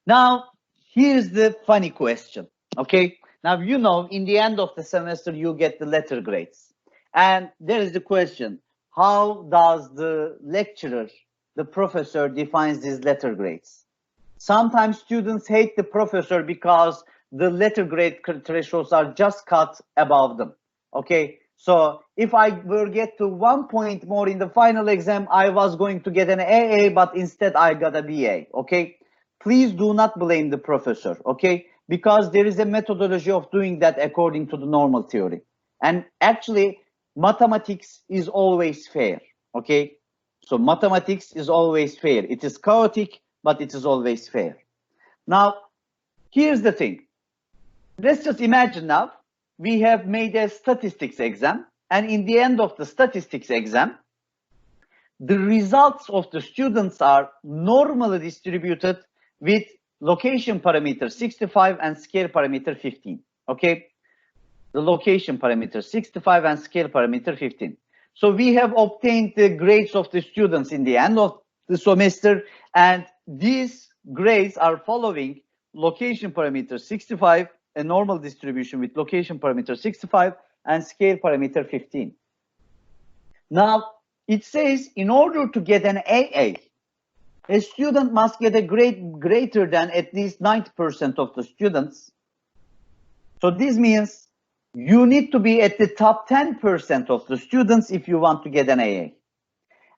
Now, here's the funny question, okay? Now, you know, in the end of the semester, you get the letter grades. And there is the question, how does the lecturer, the professor, defines these letter grades? Sometimes students hate the professor because the letter grade thresholds are just cut above them, okay? So if I were get to 1 point more in the final exam, I was going to get an AA, but instead I got a BA, okay? Please do not blame the professor, okay? Because there is a methodology of doing that according to the normal theory. And actually, mathematics is always fair, okay? So mathematics is always fair. It is chaotic, but it is always fair. Now, here's the thing. Let's just imagine now, we have made a statistics exam, and in the end of the statistics exam, the results of the students are normally distributed with location parameter 65 and scale parameter 15, okay? The location parameter 65 and scale parameter 15. So we have obtained the grades of the students in the end of the semester, and these grades are following location parameter 65, a normal distribution with location parameter 65 and scale parameter 15. Now, it says in order to get an AA, a student must get a grade greater than at least 90% of the students. So this means you need to be at the top 10% of the students if you want to get an AA.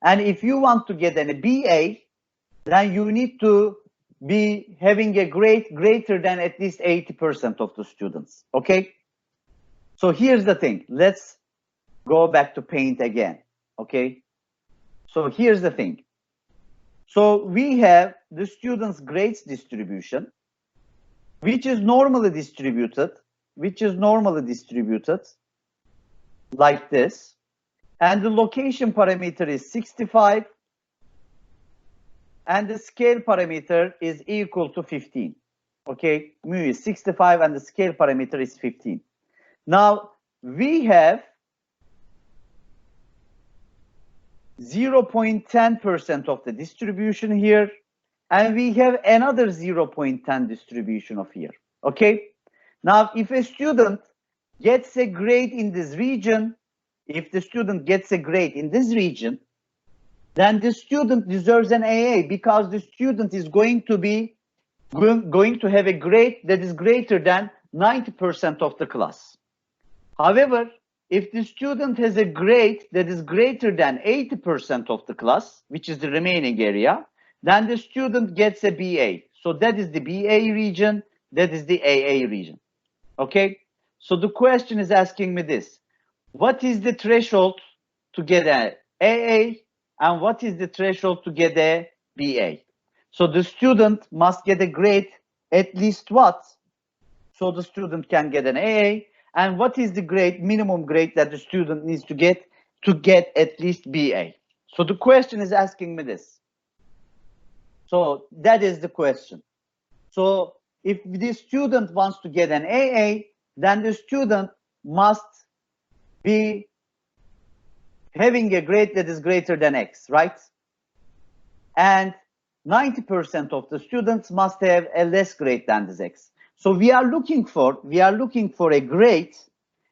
And if you want to get an BA, then you need to be having a grade greater than at least 80% of the students, okay? So here's the thing. Let's go back to paint again, okay? So here's the thing. So we have the students' grades distribution, which is normally distributed like this. And the location parameter is 65, and the scale parameter is equal to 15. Okay, mu is 65 and the scale parameter is 15. Now we have 0.10% of the distribution here, and we have another 0.10 distribution of here. Okay, now if a student gets a grade in this region, then the student deserves an AA because the student is going to have a grade that is greater than 90% of the class. However, if the student has a grade that is greater than 80% of the class, which is the remaining area, then the student gets a BA. So that is the BA region, that is the AA region. Okay? So the question is asking me this. What is the threshold to get an AA? And what is the threshold to get a BA? So the student must get a grade at least what? So the student can get an AA. And what is the grade, minimum grade that the student needs to get at least BA? So the question is asking me this. So that is the question. So if the student wants to get an AA, then the student must be having a grade that is greater than X, right? And 90% of the students must have a less grade than this X. So we are looking for a grade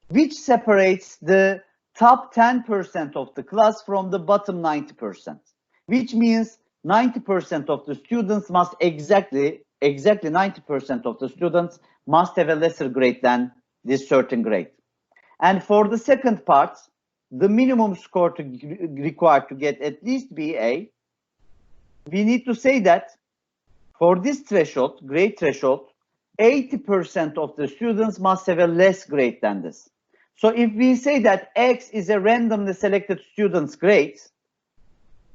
which separates the top 10% of the class from the bottom 90%, which means 90% of the students must exactly 90% of the students must have a lesser grade than this certain grade. And for the second part, the minimum score required to get at least BA, we need to say that for this threshold, grade threshold, 80% of the students must have a less grade than this. So if we say that X is a randomly selected student's grade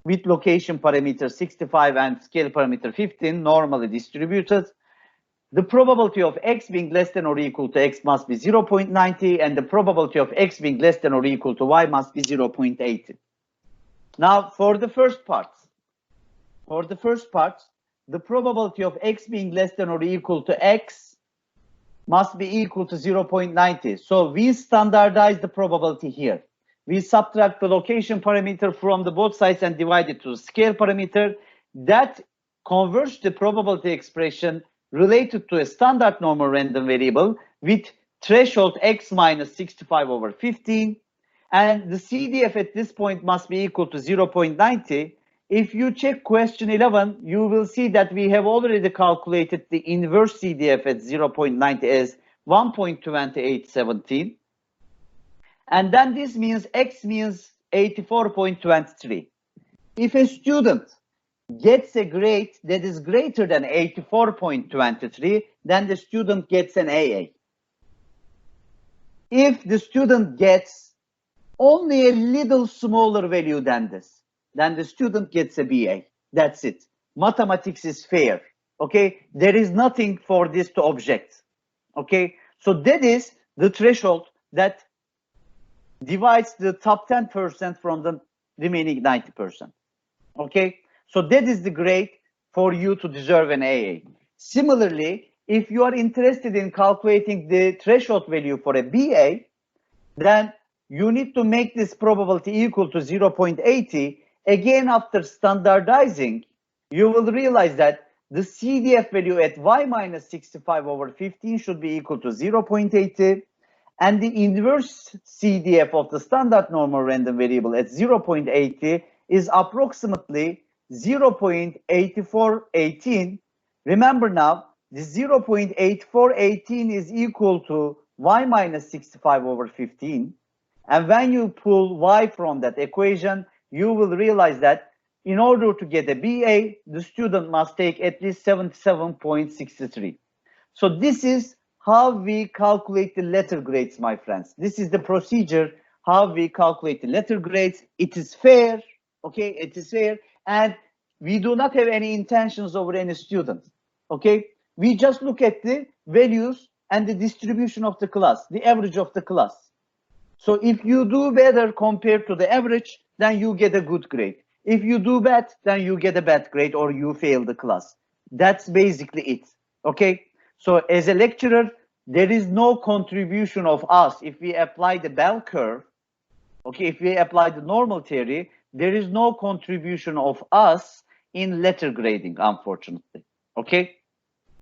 with location parameter 65 and scale parameter 15 normally distributed, the probability of X being less than or equal to X must be 0.90, and the probability of X being less than or equal to Y must be 0.80. Now, for the first part, the probability of X being less than or equal to X must be equal to 0.90. So we standardize the probability here. We subtract the location parameter from the both sides and divide it to the scale parameter. That converts the probability expression related to a standard normal random variable with threshold x minus 65 over 15, and the CDF at this point must be equal to 0.90. If you check question 11, you will see that we have already calculated the inverse CDF at 0.90 as 1.2817. And then this means x means 84.23. If a student gets a grade that is greater than 84.23, then the student gets an AA. If the student gets only a little smaller value than this, then the student gets a BA. That's it. Mathematics is fair. Okay, there is nothing for this to object. Okay, so that is the threshold that divides the top 10% from the remaining 90%. Okay, so that is the grade for you to deserve an AA. Similarly, if you are interested in calculating the threshold value for a BA, then you need to make this probability equal to 0.80. Again, after standardizing, you will realize that the CDF value at y minus 65 over 15 should be equal to 0.80. And the inverse CDF of the standard normal random variable at 0.80 is approximately 0.8418. Remember now, the 0.8418 is equal to y minus 65 over 15. And when you pull y from that equation, you will realize that in order to get a BA, the student must take at least 77.63. So this is how we calculate the letter grades, my friends. This is the procedure, how we calculate the letter grades. It is fair, okay? It is fair. And we do not have any intentions over any student, okay? We just look at the values and the distribution of the class, the average of the class. So if you do better compared to the average, then you get a good grade. If you do bad, then you get a bad grade or you fail the class. That's basically it, okay? So as a lecturer, there is no contribution of us. If we apply the bell curve, okay, if we apply the normal theory, there is no contribution of us in letter grading, unfortunately, okay?